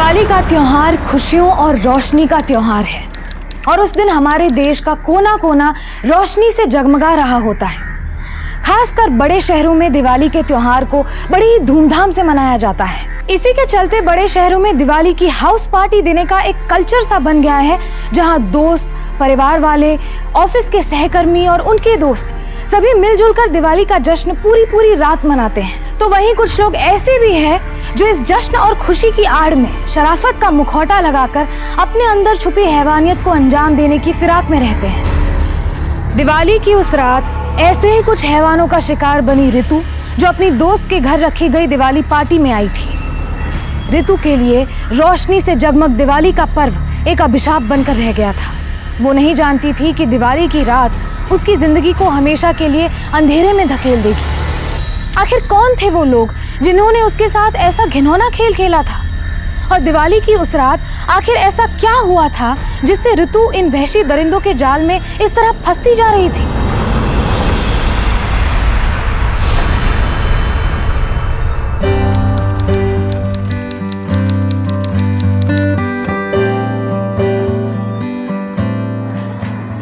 दिवाली का त्योहार खुशियों और रोशनी का त्योहार है और उस दिन हमारे देश का कोना कोना रोशनी से जगमगा रहा होता है। खासकर बड़े शहरों में दिवाली के त्योहार को बड़ी धूमधाम से मनाया जाता है। इसी के चलते बड़े शहरों में दिवाली की हाउस पार्टी देने का एक कल्चर सा बन गया है, जहां दोस्त, परिवार वाले, ऑफिस के सहकर्मी और उनके दोस्त सभी मिलजुल कर दिवाली का जश्न पूरी रात मनाते हैं। तो वहीं कुछ लोग ऐसे भी हैं जो इस जश्न और खुशी की आड़ में शराफत का मुखौटा लगाकर अपने अंदर छुपी हैवानियत को अंजाम देने की फिराक में रहते हैं। दिवाली की उस रात ऐसे ही कुछ हैवानों का शिकार बनी ऋतु, जो अपनी दोस्त के घर रखी गई दिवाली पार्टी में आई थी। ऋतु के लिए रोशनी से जगमग दिवाली का पर्व एक अभिशाप बनकर रह गया था। वो नहीं जानती थी कि दिवाली की रात उसकी जिंदगी को हमेशा के लिए अंधेरे में धकेल देगी। आखिर कौन थे वो लोग जिन्होंने उसके साथ ऐसा घिनौना खेल खेला था, और दिवाली की उस रात आखिर ऐसा क्या हुआ था जिससे ऋतु इन वहशी दरिंदों के जाल में इस तरह फंसती जा रही थी।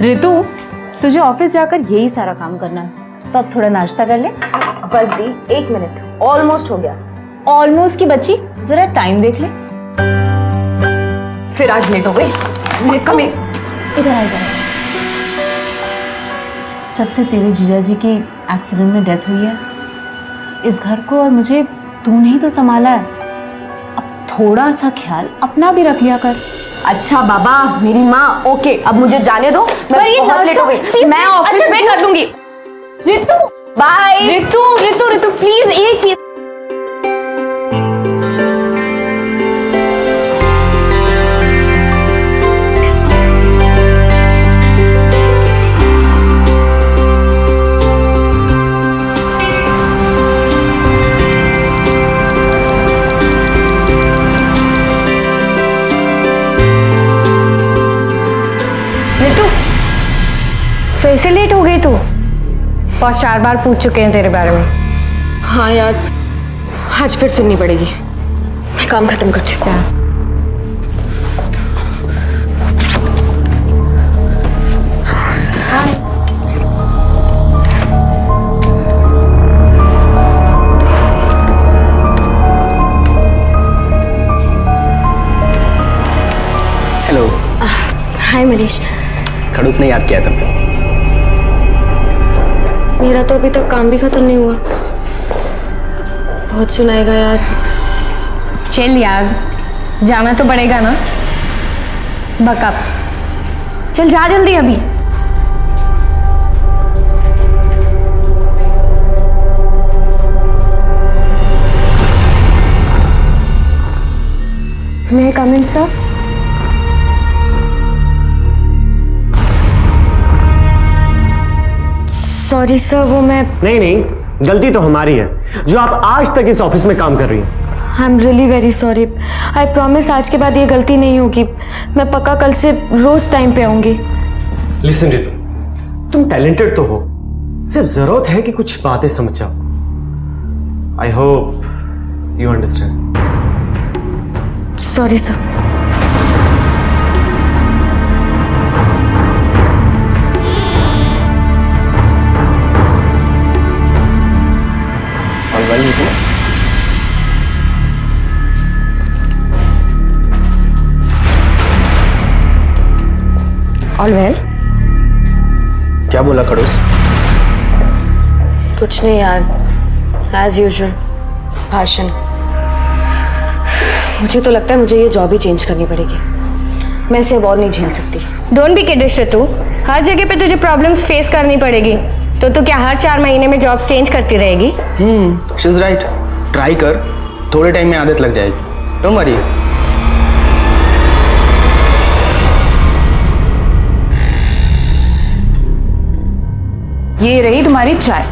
ऋतु, तुझे ऑफिस जाकर यही सारा काम करना है, तो अब थोड़ा नाश्ता कर ले। बस दी, 1 मिनट, ऑलमोस्ट हो गया। ऑलमोस्ट की बच्ची, जरा टाइम देख ले। फिर आज लेट हो गई। इधर आ इधर। जब से तेरे जीजा जी की एक्सीडेंट में डेथ हुई है, इस घर को और मुझे तूने ही तो संभाला है। अब थोड़ा सा ख्याल अपना भी रख लिया कर। अच्छा बाबा, मेरी माँ, ओके, अब मुझे जाने दो, मैं बहुत लेट हो गई। मैं ऑफिस में कर लूंगी। ऋतु, बाय। ऋतु प्लीज एक पीस। फिर से लेट हो गई तू? बॉस 4 बार पूछ चुके हैं तेरे बारे में। हाँ यार, आज फिर सुननी पड़ेगी। मैं काम खत्म कर चुकी हूँ। हेलो। हाय मनीष। खड़ूस ने याद किया तुमने? मेरा तो अभी तक काम भी खत्म नहीं हुआ। बहुत सुनाएगा यार। चल यार, जाना तो पड़ेगा ना। बकअप, चल जा जल्दी अभी। मैं come in sir? Sorry sir, वो मैं नहीं, गलती तो हमारी है जो आप आज तक इस ऑफिस में काम कर रही हैं। I am really very sorry. I promise आज के बाद ये गलती नहीं होगी। मैं पक्का कल से रोज टाइम पे आऊंगी। लिसन ऋतु, तुम टैलेंटेड तो हो, सिर्फ जरूरत है कि कुछ बातें समझ जाओ। I hope you understand. Sorry sir. All well? क्या बोला खड़ूस? कुछ नहीं यार, एज यूजुअल भाषण। मुझे तो लगता है मुझे ये जॉब ही चेंज करनी पड़ेगी। मैं इसे अब और नहीं झेल सकती। डोंट बी किडिश ऋतु, हर जगह पे तुझे प्रॉब्लम्स फेस करनी पड़ेगी। तो तू क्या हर 4 महीने में जॉब चेंज करती रहेगी? She is right. ट्राई कर, थोड़े टाइम में आदत लग जाएगी। Don't worry. ये रही तुम्हारी चाय।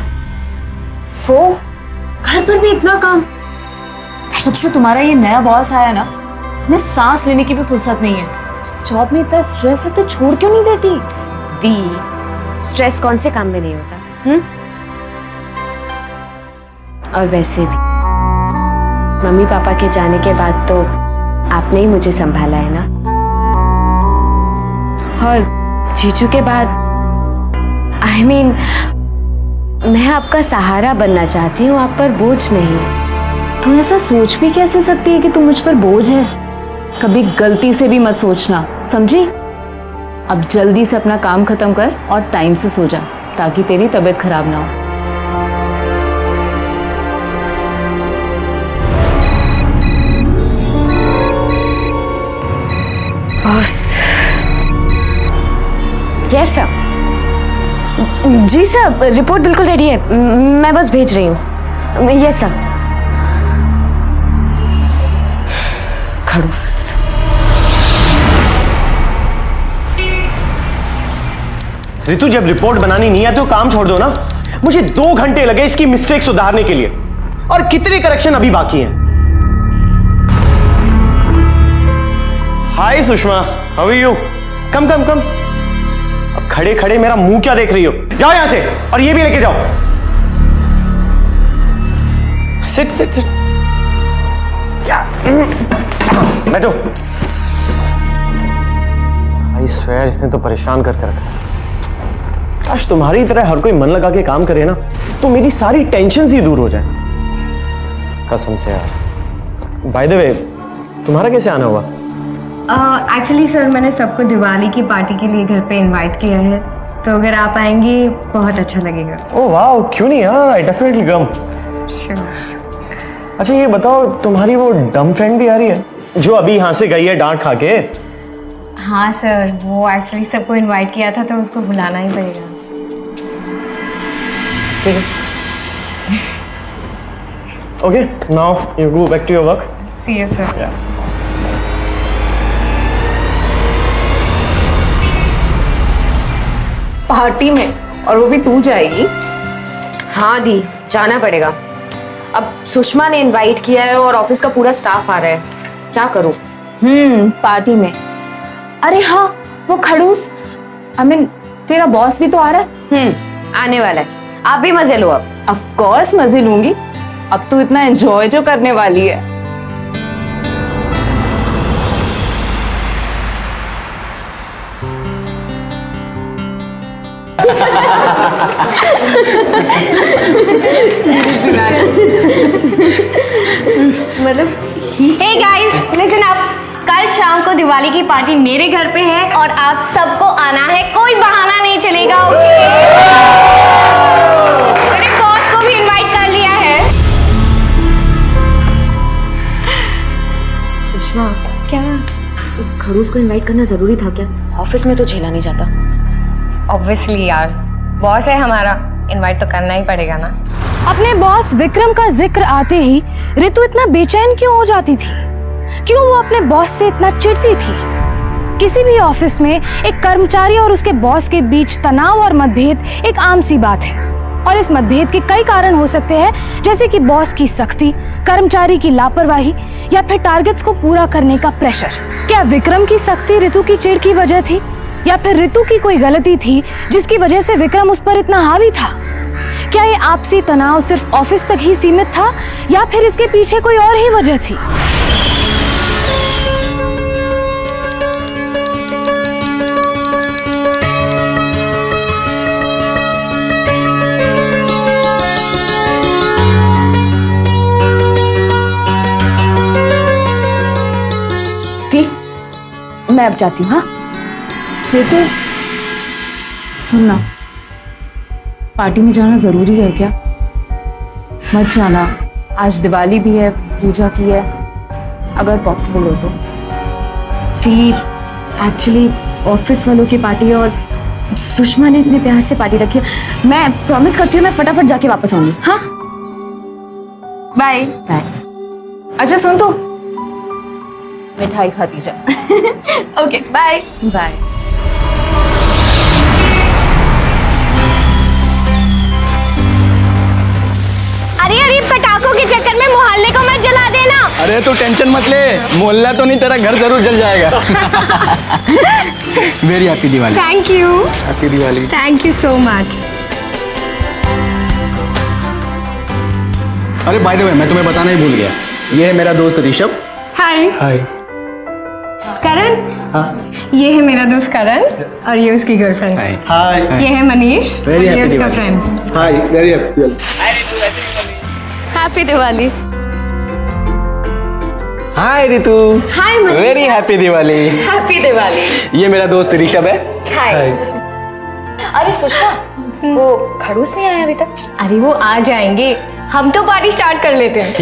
वो घर पर भी इतना काम। जब से तुम्हारा ये नया बॉस आया ना, मैं सांस लेने की भी फुर्सत नहीं है। जॉब में इतना स्ट्रेस है तो छोड़ क्यों नहीं देती? दी, स्ट्रेस कौन से काम में नहीं होता? और वैसे भी मम्मी पापा के जाने के बाद तो आपने ही मुझे संभाला है ना, और जीजू के बाद I mean, मैं आपका सहारा बनना चाहती हूँ, आप पर बोझ नहीं। तू ऐसा सोच भी कैसे सकती है कि तू मुझ पर बोझ है? कभी गलती से भी मत सोचना, समझी? अब जल्दी से अपना काम खत्म कर और टाइम से सो जा, ताकि तेरी तबीयत खराब ना हो। बॉस। Yes sir. जी सर, रिपोर्ट बिल्कुल रेडी है, मैं बस भेज रही हूँ। Yes sir. खड़ूस। रितु, जब रिपोर्ट बनानी नहीं है तो काम छोड़ दो ना। मुझे 2 घंटे लगे इसकी मिस्टेक सुधारने के लिए, और कितने करेक्शन अभी बाकी हैं। हाय सुषमा, हाउ आर यू? कम कम कम। अब खड़े खड़े मेरा मुंह क्या देख रही हो? जाओ यहां से, और ये भी लेके जाओ। Sit sit sit. क्या? बैठो। आई स्वेयर, इसने तो परेशान करके रखा। काश तुम्हारी तरह हर कोई मन लगा के काम करे ना, तो मेरी सारी टेंशन ही दूर हो जाए, कसम से यार। बाय द वे, तुम्हारा कैसे आना हुआ? एक्चुअली सर, मैंने सबको दिवाली की पार्टी के लिए घर पे इनवाइट किया है, तो अगर आप आएंगे बहुत अच्छा लगेगा। ओह वाह, क्यों नहीं यार, आई डेफिनेटली कम। अच्छा ये बताओ, तुम्हारी वो डम फ्रेंड भी आ रही है जो अभी यहाँ से गई है डांट खा के? हाँ सर, वो एक्चुअली सबको इनवाइट किया था, तो उसको बुलाना ही पड़ेगा। ठीक है। Okay, now you go back to your work. See you sir. Party में, और वो भी तू जाएगी? हाँ दी, जाना पड़ेगा। अब सुषमा ने इनवाइट किया है और ऑफिस का पूरा स्टाफ आ रहा है, क्या करूं? पार्टी में। अरे हाँ, वो खड़ूस, आई मीन तेरा बॉस भी तो आ रहा है। आने वाला है, आप भी मजे लो। अब ऑफ कोर्स मजे लूंगी, अब तू इतना एंजॉय जो करने वाली है। मतलब हे गाइस, लिसन अप। कल शाम को दिवाली की पार्टी मेरे घर पे है और आप सबको आना है, कोई बहाना नहीं चलेगा। ओके? मेरे बॉस को भी इनवाइट कर लिया है। सुषमा, क्या? उस खड़ूस को इनवाइट करना जरूरी था क्या? ऑफिस में तो झेला नहीं जाता। ऑब्वियसली यार, बॉस है हमारा, इनवाइट तो करना ही पड़ेगा ना। अपने बॉस विक्रम का जिक्र आते ही रितु इतना बेचैन क्यों हो जाती थी? क्यों वो अपने बॉस से इतना चिढ़ती थी? किसी भी ऑफिस में एक कर्मचारी और उसके बॉस के बीच तनाव और मतभेद एक आम सी बात है, और इस मतभेद के कई कारण हो सकते हैं, जैसे कि बॉस की सख्ती, कर्मचारी की लापरवाही, या फिर टारगेट्स को पूरा करने का प्रेशर। क्या विक्रम की सख्ती रितु की चिढ़ की वजह थी, या फिर रितु की कोई गलती थी जिसकी वजह से विक्रम उस पर इतना हावी था? क्या ये आपसी तनाव सिर्फ ऑफिस तक ही सीमित था, या फिर इसके पीछे कोई और ही वजह थी? मैं अब जाती हूँ। हाँ रितु, सुनना, पार्टी में जाना जरूरी है क्या? मत जाना, आज दिवाली भी है, पूजा की है, अगर पॉसिबल हो तो। दी, एक्चुअली ऑफिस वालों की पार्टी है और सुषमा ने इतने प्यार से पार्टी रखी है। मैं प्रॉमिस करती हूँ, मैं फटाफट जाके वापस आऊंगी। हाँ, बाय बाय। अच्छा सुन, तो मिठाई खाती जा। Okay bye bye. अरे अरे, पटाखों के चक्कर में मोहल्ले को मत जला देना। अरे तू टेंशन मत ले, मोहल्ला तो नहीं, तेरा घर जरूर जल जाएगा। Very happy Diwali. Thank you. Happy Diwali. Thank you so much. अरे बाय द वे, मैं तुम्हें बताना ही भूल गया, ये है मेरा दोस्त ऋषभ। हाय। हाय। करण, ये है मेरा दोस्त करण और ये उसकी गर्लफ्रेंड। हाय ये है मनीष और Very ये happy उसका Diwali. Friend. Hi very happy happy Diwali. Hi Ritu hi Manish. Very happy Diwali. Happy Diwali. ये मेरा दोस्त ऋषभ है। हाय। अरे सुषमा, वो खड़ूस नहीं आया अभी तक? अरे वो आ जाएंगे, हम तो पार्टी स्टार्ट कर लेते हैं।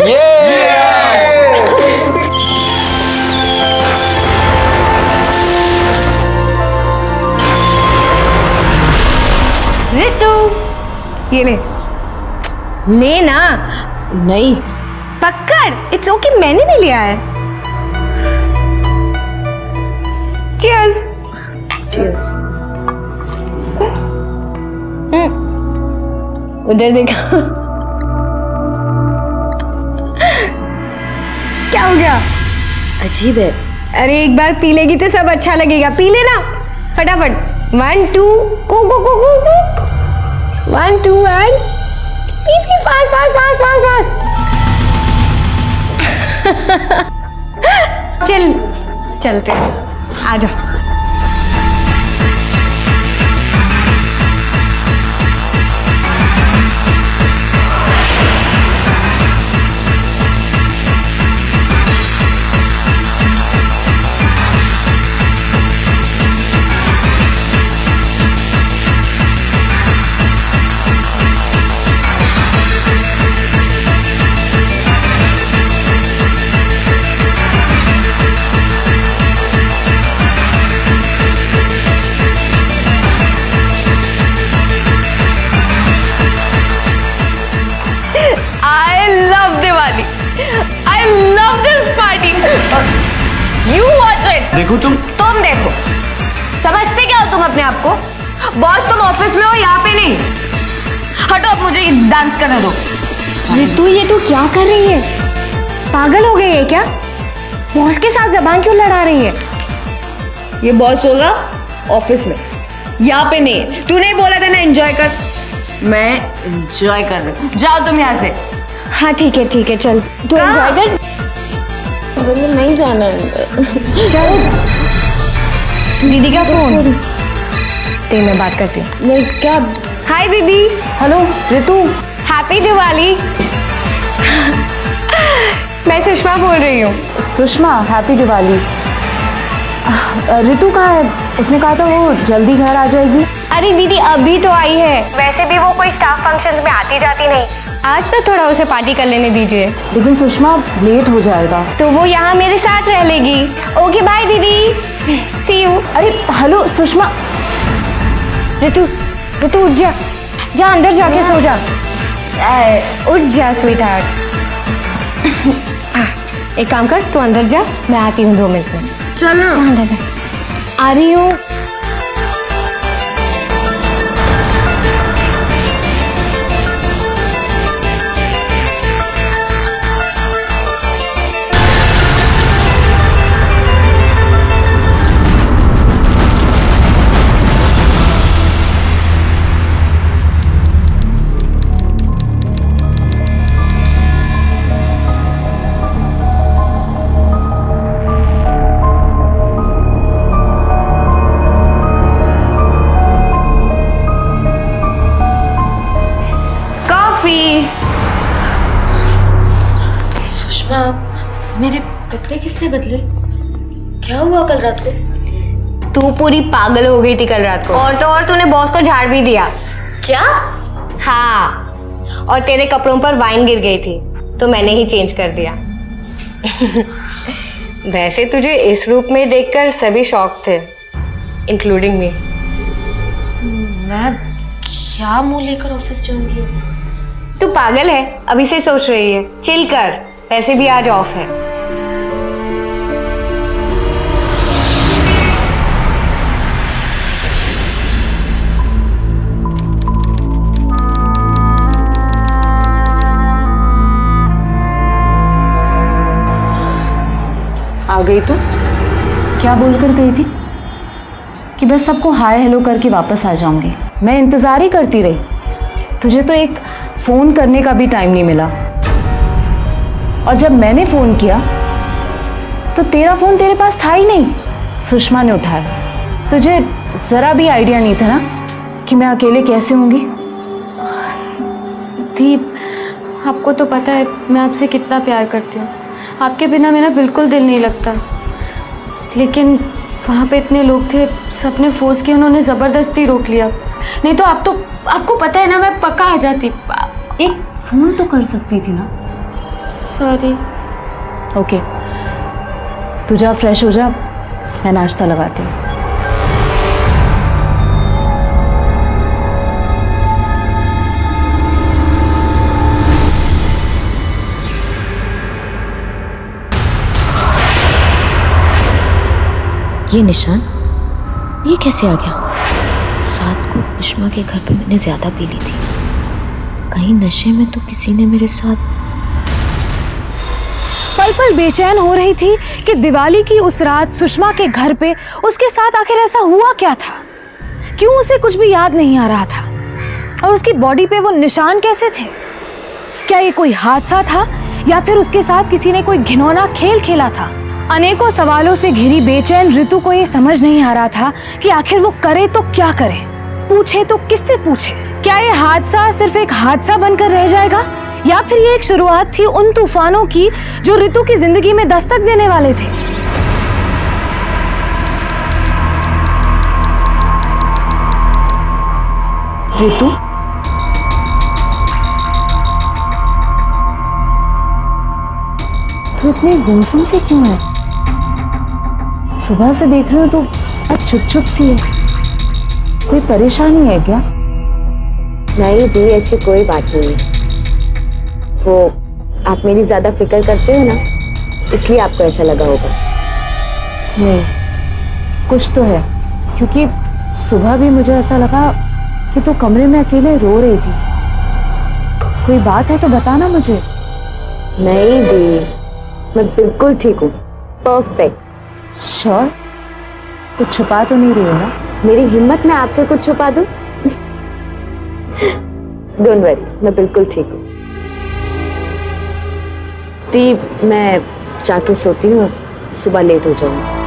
रितु, ये ले ले ना। नहीं। पकड़, इट्स ओके, मैंने भी लिया है। चीयर्स। चीयर्स। उधर देखा। क्या हो गया? अजीब है। अरे एक बार पी लेगी तो सब अच्छा लगेगा, पी लेना फटाफट। 1 2 गो गो गो गो गो। 1 2 and P P fast fast fast fast fast. चल चलते हैं, आ जाओ। देखो तुम देखो, समझते क्या हो तुम अपने आप को? बॉस तुम ऑफिस में हो, यहाँ पे नहीं। हटो, अब मुझे डांस करने दो। रितु, ये तू क्या कर रही है? पागल हो गई है क्या? बॉस के साथ जबान क्यों लड़ा रही है? ये बॉस होगा ऑफिस में, यहाँ पे नहीं। तूने बोला था ना एंजॉय कर, मैं एंजॉय कर रही हूँ। जाओ तुम यहाँ से। हाँ ठीक है, चल तू एंजॉय कर। मुझे नहीं जाना अंदर। चल, दीदी का फोन ते मैं बात करती हूँ। नहीं, क्या? हाय दीदी। हेलो रितु। हैप्पी दिवाली। मैं सुषमा बोल रही हूँ। सुषमा, हैप्पी दिवाली। रितु कहाँ है? उसने कहा था वो जल्दी घर आ जाएगी। अरे दीदी अभी तो आई है। वैसे भी वो कोई स्टाफ फंक्शन में आती जाती नहीं, आज तो थोड़ा उसे पार्टी कर लेने दीजिए। लेकिन सुषमा लेट हो जाएगा। तो वो यहाँ मेरे साथ रह लेगी। ओके बाय दीदी, सी यू। अरे हेलो सुषमा। रितु उठ जा, अंदर जाके सो जा। उठ जा स्वीटहार्ट। एक काम कर, तू अंदर जा, मैं आती हूँ 2 मिनट में। चलो। अंदर जा। आ रही हूँ। सुषमा, मेरे कपड़े किसने बदले? क्या हुआ कल रात को? तू पूरी पागल हो गई थी कल रात को। और तो और तूने बॉस को झाड़ भी दिया। क्या? हाँ, और तेरे कपड़ों पर वाइन गिर गई थी तो मैंने ही चेंज कर दिया। वैसे तुझे इस रूप में देखकर सभी शॉक थे, इंक्लूडिंग मी। मैं क्या मुंह लेकर ऑफिस जाऊंगी? तू पागल है, अभी से सोच रही है। चिल कर, वैसे भी आज ऑफ है। आ गई तू? क्या बोलकर गई थी? कि बस सबको हाय हेलो करके वापस आ जाऊंगी। मैं इंतजार ही करती रही, तुझे तो एक फोन करने का भी टाइम नहीं मिला। और जब मैंने फोन किया तो तेरा फोन तेरे पास था ही नहीं। सुषमा ने उठाया। तुझे जरा भी आइडिया नहीं था ना कि मैं अकेले कैसे होंगी? दीप, आपको तो पता है मैं आपसे कितना प्यार करती हूँ। आपके बिना मेरा बिल्कुल दिल नहीं लगता। लेकिन वहाँ पे इतने लोग थे, सबने फोर्स किया, उन्होंने ज़बरदस्ती रोक लिया। नहीं तो आपको पता है ना, मैं पक्का आ जाती। एक फोन तो कर सकती थी ना। सॉरी। ओके, तू जा, फ्रेश हो जा, मैं नाश्ता लगाती हूँ। ये निशान, ये कैसे आ गया? रात को सुषमा के घर पे मैंने ज्यादा पी ली थी। कहीं नशे में तो किसी ने मेरे साथ। पल पल बेचैन हो रही थी कि दिवाली की उस रात सुषमा के घर पे उसके साथ आखिर ऐसा हुआ क्या था। क्यों उसे कुछ भी याद नहीं आ रहा था, और उसकी बॉडी पे वो निशान कैसे थे? क्या ये कोई हादसा था या फिर उसके साथ किसी ने कोई घिनौना खेल खेला था? अनेकों सवालों से घिरी बेचैन ऋतु को ये समझ नहीं आ रहा था कि आखिर वो करे तो क्या करे, पूछे तो किससे पूछे। क्या ये हादसा सिर्फ एक हादसा बनकर रह जाएगा, या फिर ये एक शुरुआत थी उन तूफानों की जो ऋतु की जिंदगी में दस्तक देने वाले थे? ऋतु, तू इतनी गुमसुम से क्यों है? सुबह से देख रही हूँ तो आज चुप चुप सी है। कोई परेशानी है क्या? नहीं दी, ऐसी कोई बात नहीं है। वो आप मेरी ज्यादा फिक्र करते हो ना, इसलिए आपको ऐसा लगा होगा। नहीं, कुछ तो है, क्योंकि सुबह भी मुझे ऐसा लगा कि तू कमरे में अकेले रो रही थी। कोई बात है तो बताना मुझे। नहीं दी, मैं बिल्कुल ठीक हूँ, परफेक्ट। श्योर? कुछ छुपा तो नहीं रही हो ना? मेरी हिम्मत में आपसे कुछ छुपा दूं? डोंट वरी, मैं बिल्कुल ठीक हूँ। दी, मैं जाके सोती हूँ, सुबह लेट हो जाऊंगी।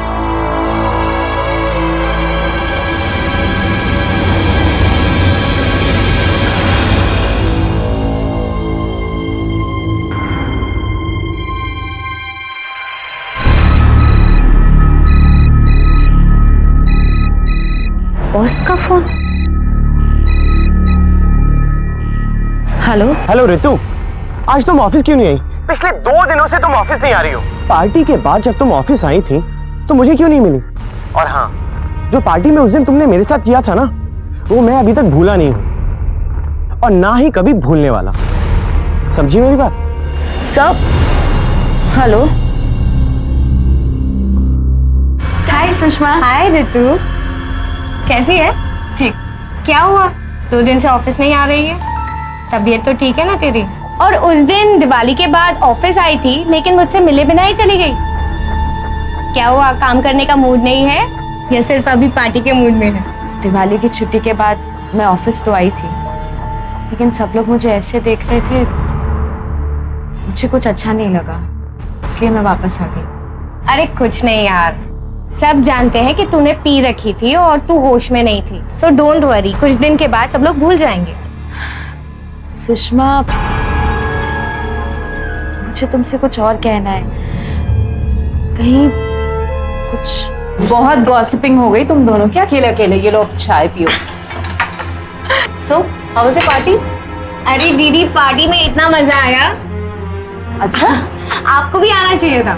बॉस का फोन। हेलो हेलो ऋतु, आज तुम ऑफिस क्यों नहीं आई? पिछले 2 दिनों से तुम ऑफिस नहीं आ रही हो। पार्टी के बाद जब तुम ऑफिस आई थी तो मुझे क्यों नहीं मिली? और हाँ, जो पार्टी में उस दिन तुमने मेरे साथ किया था ना, वो मैं अभी तक भूला नहीं हूं और ना ही कभी भूलने वाला। समझी मेरी बात? सब हेलो। हाय सुषमा। हाय ऋतु, कैसी है? ठीक। क्या हुआ, 2 दिन से ऑफिस नहीं आ रही है? तबीयत तो ठीक है ना तेरी? और उस दिन दिवाली के बाद ऑफिस आई थी, लेकिन मुझसे मिले बिना ही चली गई। क्या हुआ, काम करने का मूड नहीं है या सिर्फ अभी पार्टी के मूड में है? दिवाली की छुट्टी के बाद मैं ऑफिस तो आई थी, लेकिन सब लोग मुझे ऐसे देख रहे थे, मुझे कुछ अच्छा नहीं लगा, इसलिए मैं वापस आ गई। अरे कुछ नहीं यार, सब जानते हैं कि तूने पी रखी थी और तू होश में नहीं थी। सो डोंट वरी, कुछ दिन के बाद सब लोग भूल जाएंगे। सुषमा, मुझे तुमसे कुछ और कहना है। कहीं कुछ बहुत गॉसिपिंग हो गई तुम दोनों की, अकेले अकेले। ये लोग चाय पियो। So how was the party? अरे दीदी, पार्टी में इतना मजा आया। अच्छा, आपको भी आना चाहिए था।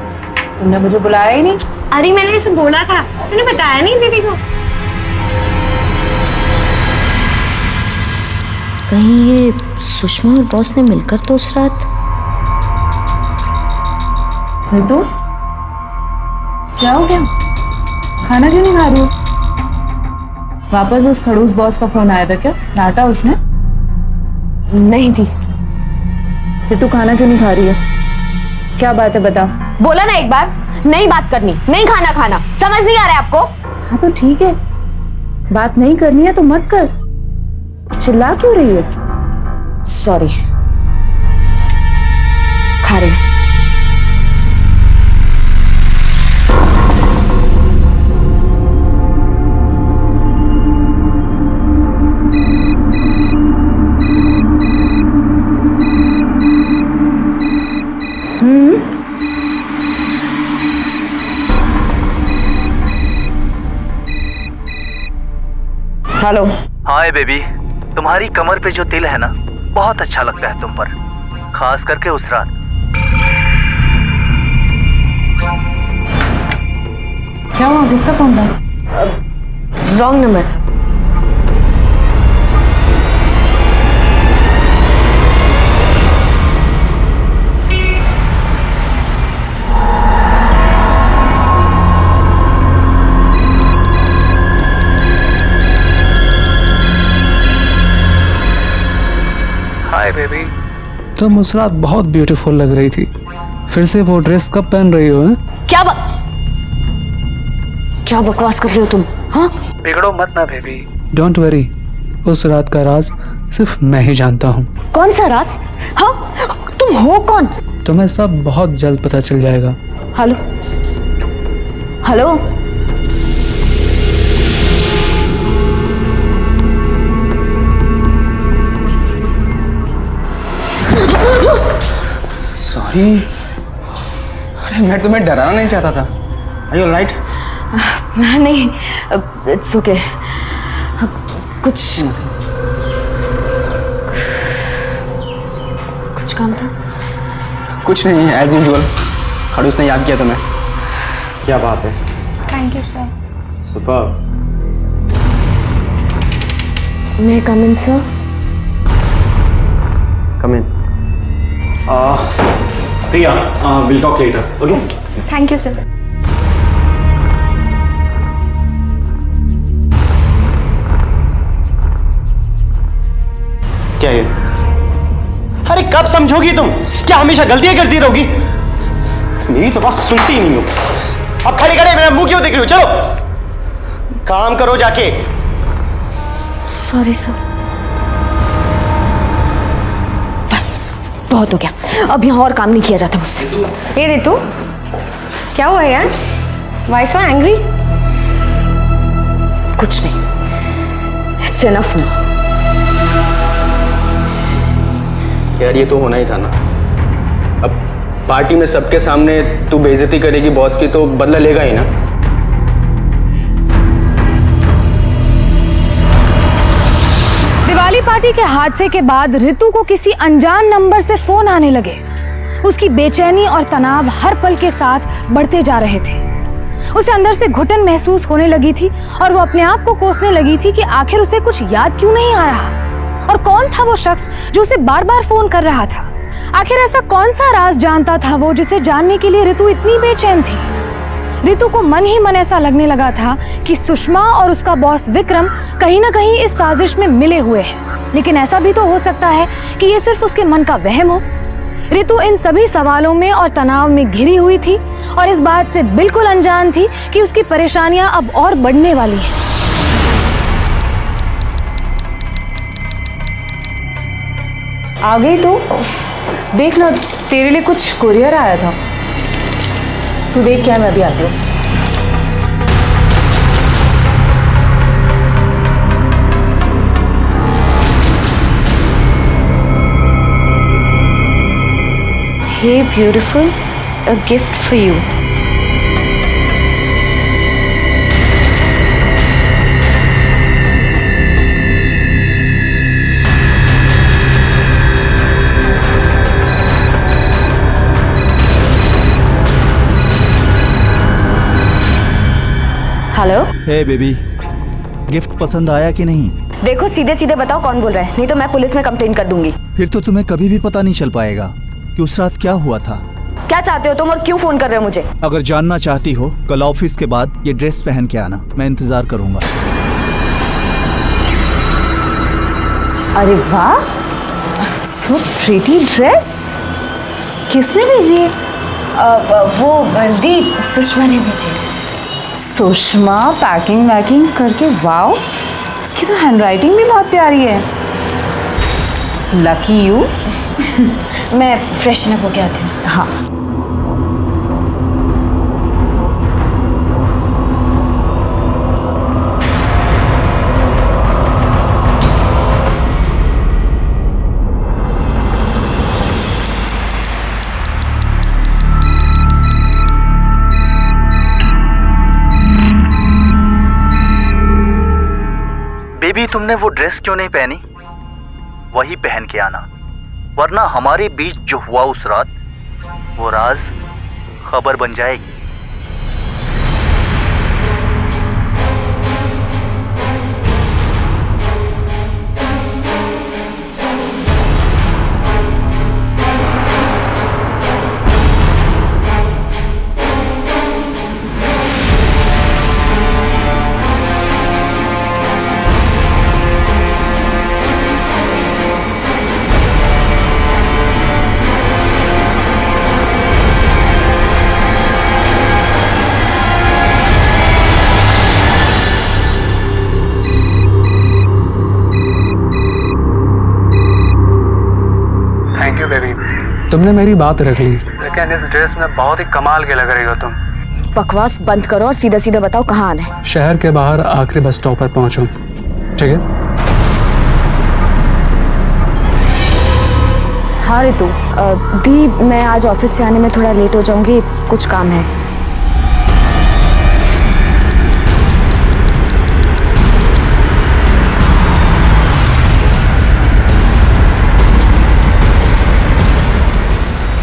तुमने मुझे बुलाया ही नहीं। अरे मैंने इसे बोला था, तूने बताया नहीं दीदी को। कहीं ये सुषमा और बॉस ने मिलकर तो उस रात। ऋतु, क्या हो गया? खाना क्यों नहीं खा रही हो? वापस उस खड़ूस बॉस का फोन आया था क्या? डांटा उसने? नहीं थी। ऋतु, खाना क्यों नहीं खा रही है? क्या बात है, बता। बोला ना एक बार, नहीं बात करनी, नहीं खाना, समझ नहीं आ रहा है आपको? हाँ तो ठीक है, बात नहीं करनी है तो मत कर। चिल्ला क्यों रही है? सॉरी, खा रही। हेलो। हाय बेबी, तुम्हारी कमर पे जो तिल है ना, बहुत अच्छा लगता है तुम पर, खास करके उस रात। क्या हुआ, किसका फोन था? रॉन्ग नंबर था। Hi baby. तुम उस रात बहुत ब्यूटीफुल लग रही थी। फिर से वो ड्रेस कब पहन रही हो? क्या बकवास कर रहे हो तुम? हाँ, बिगड़ो मत ना बेबी। डोंट वरी, उस रात का राज सिर्फ मैं ही जानता हूँ। कौन सा राज? हाँ, तुम हो कौन? तुम्हें सब बहुत जल्द पता चल जाएगा। Hello hello. सॉरी, अरे मैं तुम्हें डराना नहीं चाहता था। Are you alright? नहीं, इट्स ओके। कुछ काम था? कुछ नहीं, एज यूजुअल। खड़ूस ने याद किया तुम्हें। क्या बात है। Thank you sir. Super. May I come in sir? Come in. Priya, will talk later, okay? Thank you sir. क्या ये? अरे कब समझोगी तुम? क्या हमेशा गलतियां करती रहोगी? मेरी तो बात सुनती ही नहीं हो। अब खड़े खड़े मेरा मुंह क्यों देख रही हो? चलो काम करो जाके। Sorry sir. बस बहुत हो गया, अब यहाँ और काम नहीं किया जाता मुझसे। ये रितु, क्या हुआ यार? Why so angry? कुछ नहीं, इट्स इनफ नाउ। यार ये तो होना ही था ना। अब पार्टी में सबके सामने तू बेइज्जती करेगी बॉस की तो बदला लेगा ही ना। दिवाली पार्टी के हादसे के बाद रितु को किसी अनजान नंबर से फोन आने लगे। उसकी बेचैनी और तनाव हर पल के साथ बढ़ते जा रहे थे। उसे अंदर से घुटन महसूस होने लगी थी और वो अपने आप को कोसने लगी थी कि आखिर उसे कुछ याद क्यों नहीं आ रहा और कौन था वो शख्स जो उसे बार बार फोन कर रहा था। आखिर ऐसा कौन सा राज जानता था वो जिसे जानने के लिए रितु इतनी बेचैन थी। रितु को मन ही मन ऐसा लगने लगा था कि सुषमा और उसका बॉस विक्रम कहीं ना कहीं इस साजिश में मिले हुए हैं, लेकिन ऐसा भी तो हो सकता है कि ये सिर्फ उसके मन का वहम हो। रितु इन सभी सवालों में और तनाव में घिरी हुई थी और इस बात से बिल्कुल अनजान थी कि उसकी परेशानियां अब और बढ़ने वाली हैं। आ गई तू? देख ना, तेरे लिए कुछ कुरियर आया था। तू देख, क्या मैं भी आती हूँ। Hey beautiful, a gift for you. Hello. Hey baby, gift पसंद आया कि नहीं? देखो, सीधे सीधे बताओ कौन बोल रहा है, नहीं तो मैं पुलिस में कंप्लेन कर दूंगी। फिर तो तुम्हें कभी भी पता नहीं चल पाएगा कि उस रात क्या हुआ था। क्या चाहते हो तुम और क्यों फोन कर रहे हो मुझे? अगर जानना चाहती हो, कल ऑफिस के बाद ये ड्रेस पहन के आना, मैं इंतजार करूंगा। अरे वाह, सो प्रीटी ड्रेस। किसने भेजी? वो दीप, सुषमा ने भेजी। सुषमा पैकिंग वैकिंग करके, वाओ, इसकी तो हैंडराइटिंग भी बहुत प्यारी है। Lucky you. मैं फ्रेशन अप होके आती हूँ। हाँ। भी तुमने वो ड्रेस क्यों नहीं पहनी, वही पहन के आना, वरना हमारे बीच जो हुआ उस रात वो राज खबर बन जाएगी। थैंक यू बेबी, तुमने मेरी बात रख ली, लेकिन इस ड्रेस में बहुत ही कमाल के लग रही हो तुम। बकवास बंद करो और सीधा सीधा बताओ कहाँ आना है। शहर के बाहर आखिरी बस स्टॉप पर पहुंचो, ठीक है? हाँ रितु, दी मैं आज ऑफिस से आने में थोड़ा लेट हो जाऊंगी, कुछ काम है।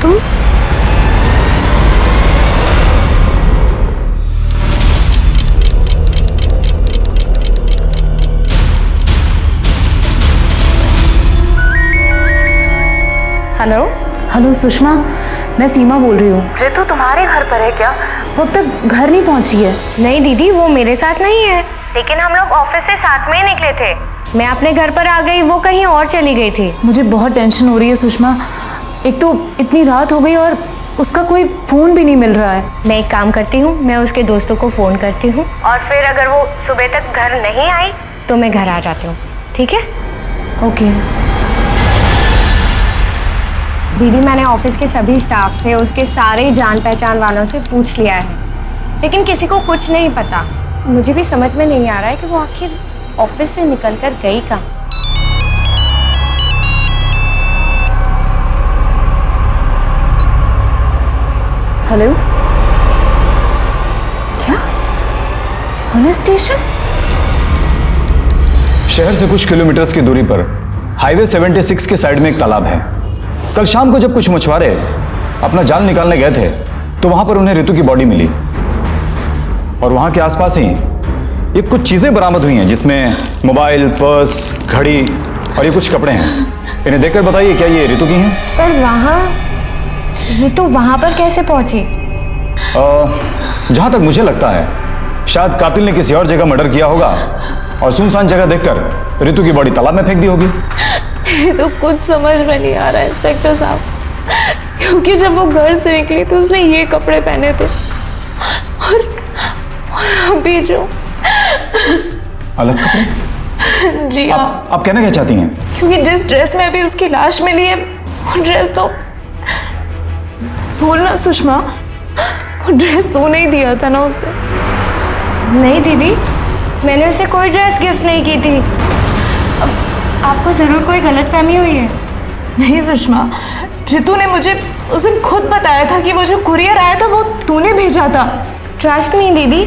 तुम? हेलो हेलो सुषमा, मैं सीमा बोल रही हूँ। रितु तुम्हारे घर पर है क्या? वो अब तक घर नहीं पहुँची है। नहीं दीदी, वो मेरे साथ नहीं है, लेकिन हम लोग ऑफिस से साथ में ही निकले थे। मैं अपने घर पर आ गई, वो कहीं और चली गई थी। मुझे बहुत टेंशन हो रही है सुषमा, एक तो इतनी रात हो गई और उसका कोई फोन भी नहीं मिल रहा है। मैं एक काम करती हूँ, मैं उसके दोस्तों को फोन करती हूँ और फिर अगर वो सुबह तक घर नहीं आई तो मैं घर आ जाती हूँ, ठीक है? ओके दीदी, मैंने ऑफिस के सभी स्टाफ से, उसके सारे जान पहचान वालों से पूछ लिया है, लेकिन किसी को कुछ नहीं पता। मुझे भी समझ में नहीं आ रहा है कि वो आखिर ऑफिस से निकलकर गई कहाँ। हेलो, क्या पुलिस स्टेशन? शहर से कुछ किलोमीटर्स की दूरी पर हाईवे 76 के साइड में एक तालाब है। कल शाम को जब कुछ मछुआरे अपना जाल निकालने गए थे तो वहां पर उन्हें रितु की बॉडी मिली और वहां के आसपास ही ये कुछ चीजें बरामद हुई हैं, जिसमें मोबाइल, पर्स, घड़ी और ये कुछ कपड़े हैं। इन्हें देखकर बताइए, क्या ये रितु की हैं? पर वहाँ रितु वहाँ पर कैसे पहुंची? जहां तक मुझे लगता है शायद कातिल ने किसी और जगह मर्डर किया होगा और सुनसान जगह देखकर रितु की बॉडी तालाब में फेंक दी होगी। ये तो कुछ समझ में नहीं आ रहा है इंस्पेक्टर साहब, क्योंकि जब वो घर से निकली तो उसने ये कपड़े पहने थे और अभी जो अलग कपड़े? जी हाँ। आप कहना क्या चाहती हैं? क्योंकि जिस ड्रेस में अभी उसकी लाश मिली है वो ड्रेस तो, बोलना सुषमा, वो ड्रेस तो नहीं दिया था ना उसे? नहीं दीदी, मैंने उसे कोई ड्रेस गिफ्ट नहीं की थी। आपको जरूर कोई गलतफहमी हुई है। नहीं सुषमा, रितु ने मुझे उस दिन खुद बताया था कि वो जो कुरियर आया था वो तूने भेजा था। ट्रस्ट मी दीदी,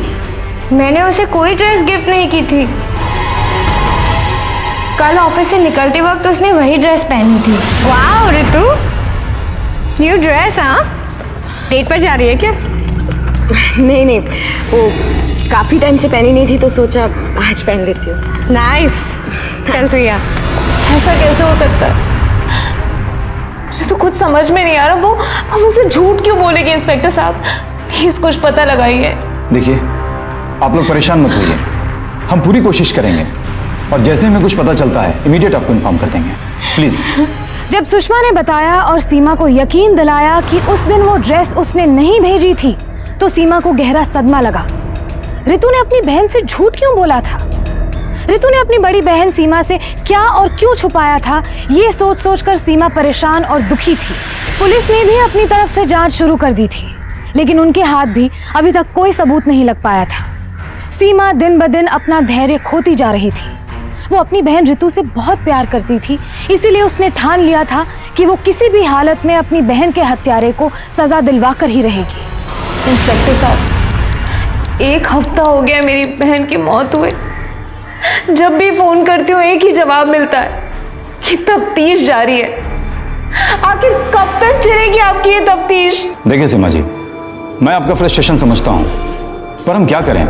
मैंने उसे कोई ड्रेस गिफ्ट नहीं की थी। कल ऑफिस से निकलते वक्त उसने वही ड्रेस पहनी थी। वाह रितु, न्यू ड्रेस। हाँ, डेट पर जा रही है क्या? नहीं नहीं, वो काफी टाइम से पहनी नहीं थी तो सोचा आज पहन लेती हूँ। नाइस, चल प्रिया। ऐसा कैसे हो सकता है? मुझे तो कुछ समझ में नहीं आ रहा, वो मुझसे झूठ क्यों बोलेगी? इंस्पेक्टर साहब प्लीज कुछ पता लगाइए। देखिए, आप लोग परेशान मत होइए, हम पूरी कोशिश करेंगे और जैसे हमें कुछ पता चलता है इमीडिएट आपको इन्फॉर्म कर देंगे, प्लीज। जब सुषमा ने बताया और सीमा को यकीन दिलाया कि उस दिन वो ड्रेस उसने नहीं भेजी थी, तो सीमा को गहरा सदमा लगा। रितु ने अपनी बहन से झूठ क्यों बोला था? रितु ने अपनी बड़ी बहन सीमा से क्या और क्यों छुपाया था, ये सोच सोचकर सीमा परेशान और दुखी थी। पुलिस ने भी अपनी तरफ से जांच शुरू कर दी थी, लेकिन उनके हाथ भी अभी तक कोई सबूत नहीं लग पाया था। सीमा दिन ब दिन अपना धैर्य खोती जा रही थी। वो अपनी बहन रितु से बहुत प्यार करती थी, इसीलिए उसने ठान लिया था कि वो किसी भी हालत में अपनी बहन के हत्यारे को सजा दिलवाकर ही रहेगी। इंस्पेक्टर साहब, 1 हफ्ता हो गया मेरी बहन की मौत हुए, जब भी फोन करती हूँ एक ही जवाब मिलता है कि तफ्तीश जारी है। आखिर कब तक चलेगी आपकी ये तफ्तीश? देखिए सीमा जी, मैं आपका फ्रस्ट्रेशन समझता हूँ, पर हम क्या करें,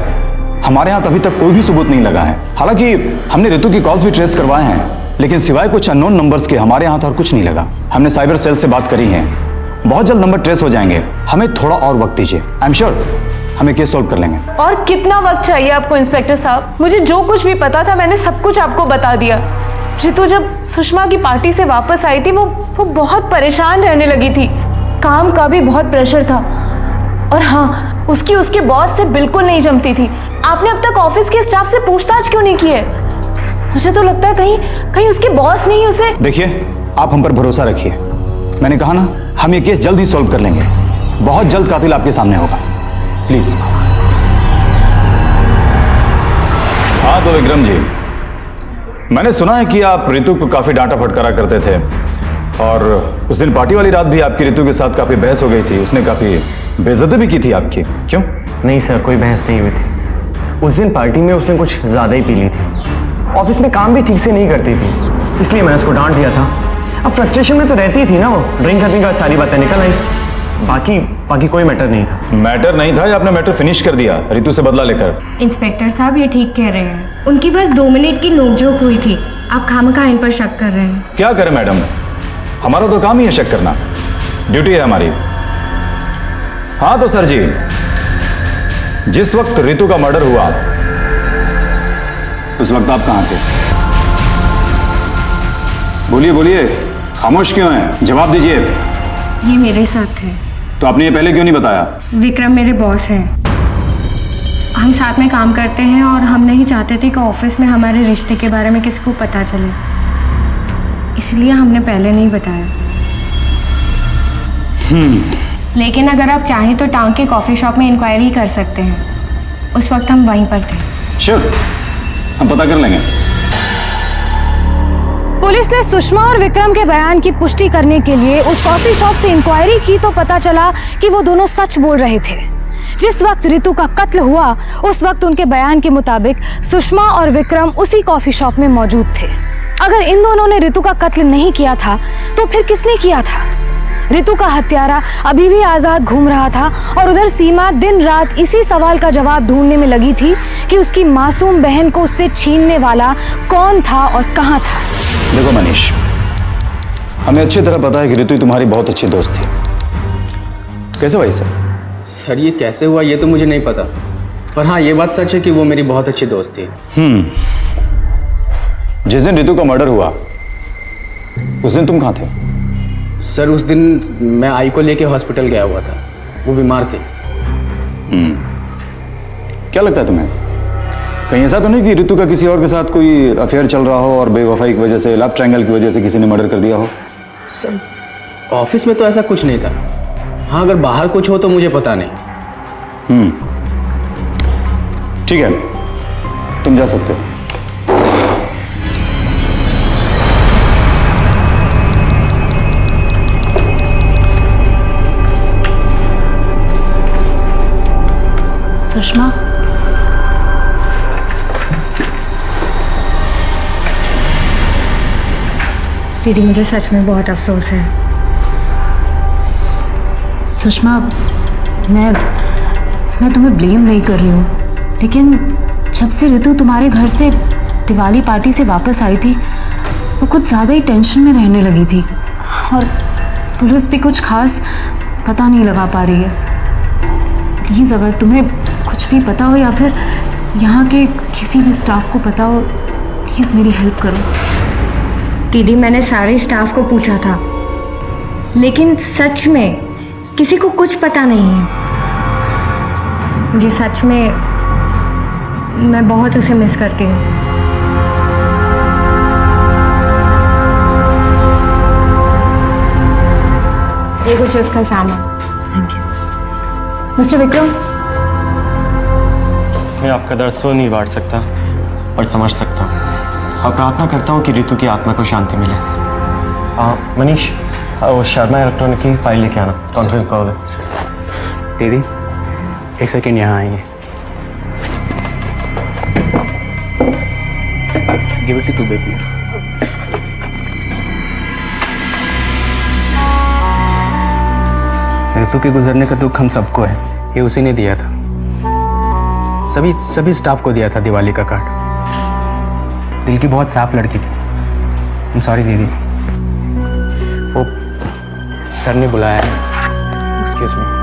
हमारे यहाँ अभी तक कोई भी सबूत नहीं लगा है। हालांकि हमने रितु की कॉल्स भी ट्रेस करवाए हैं, लेकिन सिवाय कुछ अननोन नंबर्स के हमारे यहाँ तो और कुछ नहीं लगा। हमने साइबर सेल से बात करी है, बहुत जल्द नंबर ट्रेस हो जाएंगे। हमें थोड़ा और वक्त दीजिए, आई एम श्योर हम केस सॉल्व कर लेंगे। और कितना वक्त चाहिए आपको इंस्पेक्टर साहब? मुझे जो कुछ भी पता था मैंने सब कुछ आपको बता दिया। रितु जब सुषमा की पार्टी से वापस आई थी वो बहुत परेशान रहने लगी थी, काम का भी बहुत प्रेशर था, और हाँ, उसके बॉस से बिल्कुल नहीं जमती थी। आपने अब तक ऑफिस के स्टाफ से पूछताछ क्यों नहीं की है? मुझे तो लगता है कहीं उसके बॉस नहीं उसे। देखिए, आप हम पर भरोसा रखिए, मैंने कहा ना हम ये केस जल्द ही सॉल्व कर लेंगे। बहुत जल्द कातिल आपके सामने होगा, प्लीज। हाँ तो विक्रम जी, मैंने सुना है कि आप रितु को काफी डांटा फटकारा करते थे, और उस दिन पार्टी वाली रात भी आपकी रितु के साथ काफी बहस हो गई थी, उसने काफी बेइज्जती भी की थी आपकी, क्यों? नहीं सर, कोई बहस नहीं हुई थी। उस दिन पार्टी में उसने कुछ ज़्यादा ही पी ली थी, ऑफिस में काम भी ठीक से नहीं करती थी, इसलिए मैंने उसको डांट दिया था। अब फ्रस्ट्रेशन में तो रहती थी ना वो, ड्रिंक करने के बाद सारी बातें निकल आई। बाकी कोई मैटर नहीं था। मैटर नहीं था या आपने मैटर फिनिश कर दिया रितु से बदला लेकर? इंस्पेक्टर साहब ये ठीक कह रहे हैं, उनकी बस 2 मिनट की नोकझोंक हुई थी, आप खामखा इन पर शक कर रहे हैं। क्या करें मैडम, हमारा तो काम ही है शक करना, ड्यूटी है हमारी। हाँ तो सर जी, जिस वक्त रितु का मर्डर हुआ उस वक्त आप कहां थे? बोलिए, खामोश क्यों हैं? जवाब दीजिए। ये मेरे साथ थे। तो आपने ये पहले क्यों नहीं बताया? विक्रम मेरे बॉस हैं, हम साथ में काम करते हैं, और हम नहीं चाहते थे कि ऑफिस में हमारे रिश्ते के बारे में किसी को पता चले, इसलिए हमने पहले नहीं बताया। लेकिन अगर आप चाहें तो टाउन के कॉफी शॉप में इंक्वायरी कर सकते हैं, उस वक्त हम वहीं पर थे। श्योर, हम पता कर लेंगे। पुलिस ने सुषमा और विक्रम के बयान की पुष्टि करने के लिए उस कॉफी शॉप से इंक्वायरी की तो पता चला कि वो दोनों सच बोल रहे थे। जिस वक्त रितु का कत्ल हुआ उस वक्त उनके बयान के मुताबिक सुषमा और विक्रम उसी कॉफी शॉप में मौजूद थे। अगर इन दोनों ने रितु का कत्ल नहीं किया था तो फिर किसने किया था? रितु का हत्यारा अभी भी आजाद घूम रहा था, और उधर सीमा दिन रात इसी सवाल का जवाब ढूंढने में लगी थी कि उसकी मासूम बहन को उससे छीनने वाला कौन था और कहां था। देखो मनीष, हमें अच्छी तरह पता है कि रितु तुम्हारी बहुत अच्छी दोस्त थी। कैसे भाई सर? सर ये कैसे हुआ ये तो मुझे नहीं पता, पर हाँ ये बात सच है कि वो मेरी बहुत अच्छी दोस्त थी। जिस दिन रितु का मर्डर हुआ उस दिन तुम कहाँ थे? सर उस दिन मैं आई को लेके हॉस्पिटल गया हुआ था, वो बीमार थी। क्या लगता है तुम्हें, कहीं ऐसा तो नहीं कि रितु का किसी और के साथ कोई अफेयर चल रहा हो और बेवफाई की वजह से, लव ट्रायंगल की वजह से किसी ने मर्डर कर दिया हो? सर ऑफिस में तो ऐसा कुछ नहीं था, हाँ अगर बाहर कुछ हो तो मुझे पता नहीं। ठीक है, तुम जा सकते हो। सुषमा, दीदी मुझे सच में बहुत अफसोस है। सुषमा, मैं तुम्हें ब्लेम नहीं कर रही हूँ, लेकिन जब से रितु तुम्हारे घर से दिवाली पार्टी से वापस आई थी वो कुछ ज़्यादा ही टेंशन में रहने लगी थी, और पुलिस भी कुछ खास पता नहीं लगा पा रही है। प्लीज़ अगर तुम्हें कुछ भी पता हो या फिर यहाँ के किसी भी स्टाफ को पता हो, प्लीज़ मेरी हेल्प करो। दीदी मैंने सारे स्टाफ को पूछा था, लेकिन सच में किसी को कुछ पता नहीं है। मुझे सच में, मैं बहुत उसे मिस करती हूँ। ये कुछ उसका सामान। Thank you. मिस्टर विक्रम, मैं आपका दर्द सो नहीं बांट सकता और समझ सकता हूँ, और प्रार्थना करता हूँ कि रितु की आत्मा को शांति मिले। मनीष, वो शर्मा इलेक्ट्रॉनिक की फाइल लेके आना, कॉन्फ्रेंस कॉल है। दीदी एक सेकेंड यहाँ आएंगे। Give it to baby. Ritu के गुजरने का दुख हम सबको है, ये उसी ने दिया था। सभी स्टाफ को दिया था दिवाली का कार्ड। दिल की बहुत साफ लड़की थी। आई एम सॉरी दीदी। वो सर ने बुलाया है। Excuse me.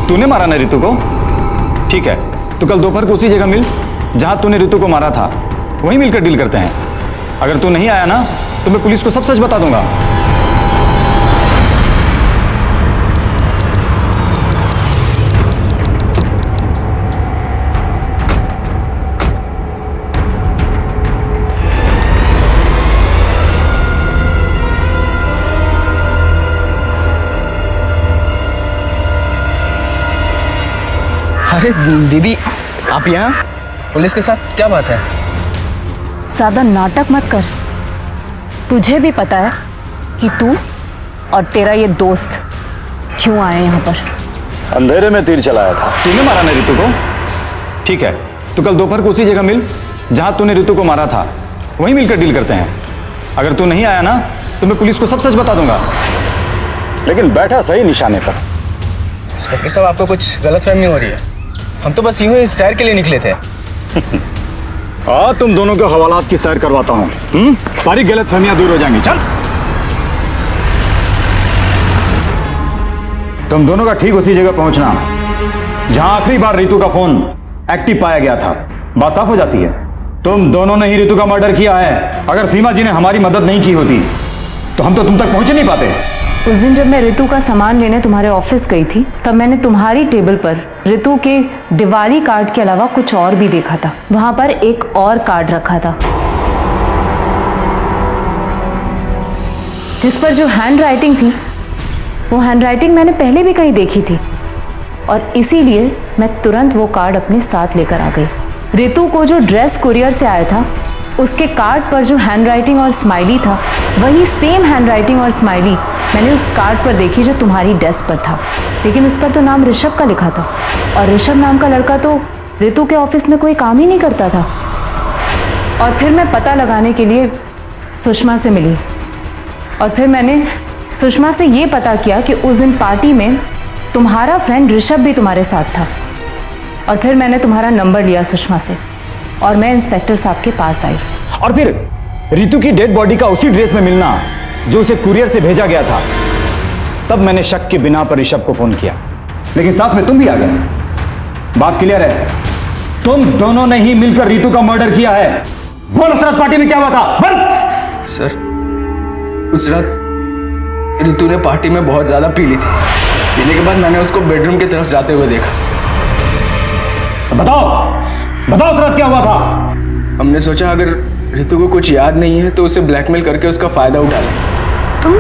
तूने मारा ना ऋतु को? ठीक है, तो कल दोपहर को उसी जगह मिल जहां तूने ऋतु को मारा था, वहीं मिलकर डील करते हैं। अगर तू नहीं आया ना तो मैं पुलिस को सब सच बता दूंगा। अरे दीदी, आप यहाँ? पुलिस के साथ क्या बात है? ज्यादा नाटक मत कर। तुझे भी पता है कि तू और तेरा ये दोस्त क्यों आए यहाँ पर। अंधेरे में तीर चलाया था। तूने मारा ना ऋतु को? ठीक है, तो कल दोपहर को उसी जगह मिल जहां तूने ऋतु को मारा था, वहीं मिलकर डील करते हैं। अगर तू नहीं आया ना तो मैं पुलिस को सब सच बता दूंगा। लेकिन बैठा सही निशाने पर। इंस्पेक्टर साहब, आपको कुछ गलतफहमी हो रही है। हम तो बस यूं ही सैर के लिए निकले थे। तुम दोनों के हवालात की सैर करवाता हूं। सारी गलतफहमियां दूर हो जाएंगी। चल। तुम दोनों का ठीक उसी जगह पहुंचना जहां आखिरी बार ऋतु का फोन एक्टिव पाया गया था। बात साफ हो जाती है। तुम दोनों ने ही ऋतु का मर्डर किया है। अगर सीमा जी ने हमारी मदद नहीं की होती तो हम तो तुम तक पहुंच ही नहीं पाते। उस दिन जब मैं ऋतु का सामान लेने तुम्हारे ऑफिस गई थी, तब मैंने तुम्हारी टेबल पर ऋतु के दिवाली कार्ड के अलावा कुछ और भी देखा था। वहां पर एक और कार्ड रखा था जिस पर जो हैंड राइटिंग थी, वो हैंड राइटिंग मैंने पहले भी कहीं देखी थी और इसीलिए मैं तुरंत वो कार्ड अपने साथ लेकर आ गई। ऋतु को जो ड्रेस कुरियर से आया था, उसके कार्ड पर जो हैंडराइटिंग और स्माइली था, वही सेम हैंडराइटिंग और स्माइली मैंने उस कार्ड पर देखी जो तुम्हारी डेस्क पर था। लेकिन उस पर तो नाम ऋषभ का लिखा था और ऋषभ नाम का लड़का तो ऋतु के ऑफिस में कोई काम ही नहीं करता था। और फिर मैं पता लगाने के लिए सुषमा से मिली और फिर मैंने सुषमा से ये पता किया कि उस दिन पार्टी में तुम्हारा फ्रेंड ऋषभ भी तुम्हारे साथ था। और फिर मैंने तुम्हारा नंबर लिया सुषमा से और मैं इंस्पेक्टर साहब के पास आई। और फिर ऋतु की डेड बॉडी का उसी ड्रेस में मिलना जो उसे कुरियर से भेजा गया था, तब मैंने शक के बिना पर ऋषभ को फोन किया। लेकिन साथ में तुम भी आ गए। बात क्लियर है, तुम दोनों ने ही मिलकर ऋतु का मर्डर किया है। बोल, उस रात पार्टी में क्या हुआ था? बोल। सर, उस रात ऋतु ने पार्टी में बहुत ज्यादा पी ली थी। पीने के बाद मैंने उसको बेडरूम की तरफ जाते हुए देखा। बताओ बताओ, उस रात क्या हुआ था? हमने सोचा अगर ऋतु को कुछ याद नहीं है तो उसे ब्लैकमेल करके उसका फायदा उठा लें। तुम?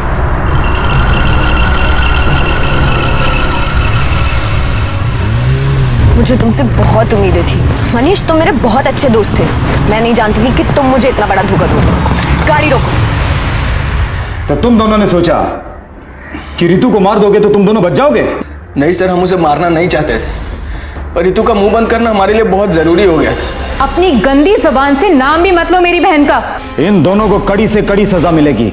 मुझे तुमसे बहुत उम्मीदें थी मनीष। तुम मेरे बहुत अच्छे दोस्त थे। मैं नहीं जानती थी कि तुम मुझे इतना बड़ा धोखा दोगे। गाड़ी रोको। तो तुम दोनों ने सोचा कि ऋतु को मार दोगे तो तुम दोनों बच जाओगे? नहीं सर, हम उसे मारना नहीं चाहते थे, पर ऋतु का मुंह बंद करना हमारे लिए बहुत जरूरी हो गया था। अपनी गंदी जबान से नाम भी मत लो मेरी बहन का। इन दोनों को कड़ी से कड़ी सजा मिलेगी।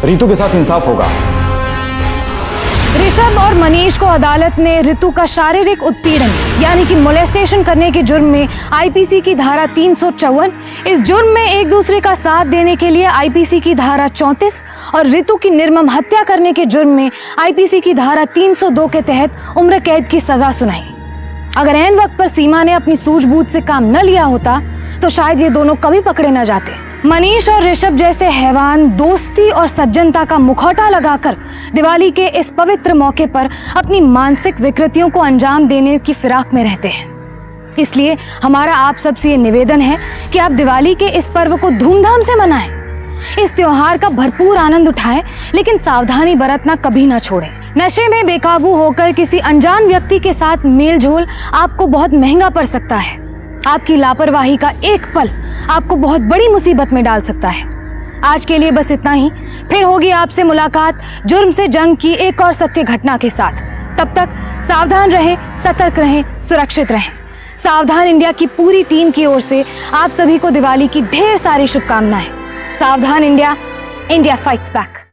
ऋतु के साथ इंसाफ होगा। ऋषभ और मनीष को अदालत ने ऋतु का शारीरिक उत्पीड़न यानी कि मोलेस्टेशन करने के जुर्म में आईपीसी की धारा 354, इस जुर्म में एक दूसरे का साथ देने के लिए आईपीसी की धारा 34 और ऋतु की निर्मम हत्या करने के जुर्म में आईपीसी की धारा 302 के तहत उम्र कैद की सजा सुनाई। अगर ऐन वक्त पर सीमा ने अपनी सूझबूझ से काम न लिया होता तो शायद ये दोनों कभी पकड़े न जाते। मनीष और ऋषभ जैसे हैवान दोस्ती और सज्जनता का मुखौटा लगाकर दिवाली के इस पवित्र मौके पर अपनी मानसिक विकृतियों को अंजाम देने की फिराक में रहते हैं। इसलिए हमारा आप सबसे ये निवेदन है कि आप दिवाली के इस पर्व को धूमधाम से मनाएं, इस त्योहार का भरपूर आनंद उठाएं, लेकिन सावधानी बरतना कभी ना छोड़ें। नशे में बेकाबू होकर किसी अनजान व्यक्ति के साथ मेल जोल आपको बहुत महंगा पड़ सकता है। आपकी लापरवाही का एक पल आपको बहुत बड़ी मुसीबत में डाल सकता है। आज के लिए बस इतना ही। फिर होगी आपसे मुलाकात जुर्म से जंग की एक और सत्य घटना के साथ। तब तक सावधान रहें, सतर्क रहें, सुरक्षित रहें। सावधान इंडिया की पूरी टीम की ओर से आप सभी को दिवाली की ढेर सारी शुभकामनाएं। सावधान इंडिया, इंडिया फाइट्स बैक।